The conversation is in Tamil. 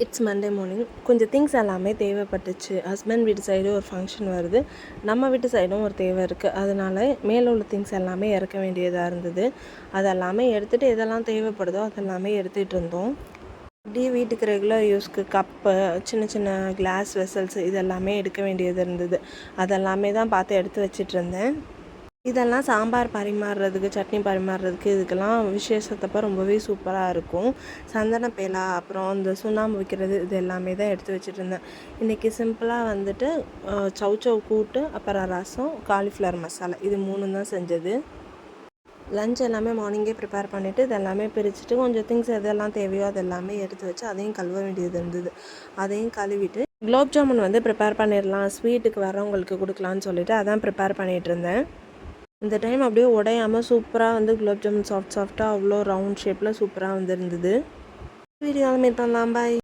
It's Monday morning. கொஞ்சம் திங்ஸ் எல்லாமே தேவைப்பட்டுச்சு. ஹஸ்பண்ட் வீட்டு சைடு ஒரு ஃபங்க்ஷன் வருது, நம்ம வீட்டு சைடும் ஒரு தேவை இருக்குது. அதனால் மேலே உள்ள திங்ஸ் எல்லாமே இறக்க வேண்டியதாக இருந்தது. அதெல்லாமே எடுத்துகிட்டு எதெல்லாம் தேவைப்படுதோ அதெல்லாமே எடுத்துகிட்டு இருந்தோம். அப்படியே வீட்டுக்கு ரெகுலர் யூஸ்க்கு கப்பு, சின்ன சின்ன கிளாஸ் வெசல்ஸ் இதெல்லாமே எடுக்க வேண்டியது இருந்தது. அதெல்லாமே தான் பார்த்து எடுத்து வச்சிட்டு இருந்தேன். இதெல்லாம் சாம்பார் பரிமாறுறதுக்கு, சட்னி பரிமாறுறதுக்கு, இதுக்கெல்லாம் விசேஷத்தப்போ ரொம்பவே சூப்பராக இருக்கும். சந்தன பேலா, அப்புறம் இந்த சுண்ணாம்பு வைக்கிறது, இது எல்லாமே தான் எடுத்து வச்சுட்டு இருந்தேன். இன்றைக்கி சிம்பிளாக வந்துட்டு சௌச்சவ் கூட்டு, அப்புறம் ரசம், காலிஃப்ளவர் மசாலா, இது 3 தான் செஞ்சது. லஞ்ச் எல்லாமே மார்னிங்கே ப்ரிப்பேர் பண்ணிவிட்டு இதெல்லாமே பிரிச்சுட்டு கொஞ்சம் திங்ஸ் எதெல்லாம் தேவையோ அதெல்லாமே எடுத்து வச்சு அதையும் கழுவ வேண்டியது இருந்தது. அதையும் கழுவிட்டு குலோப் ஜாமுன் வந்து ப்ரிப்பேர் பண்ணிடலாம், ஸ்வீட்டுக்கு வரவங்களுக்கு கொடுக்கலான்னு சொல்லிவிட்டு அதான் ப்ரிப்பேர் பண்ணிகிட்டு இருந்தேன். இந்த டைம் அப்படியே உடையாமல் சூப்பராக வந்து குலோப் ஜாமுன் சாஃப்டாக அவ்வளோ ரவுண்ட் ஷேப்பில் சூப்பராக வந்துருந்தது. வீடியோவில் மீட் பண்ணலாம். பாய்.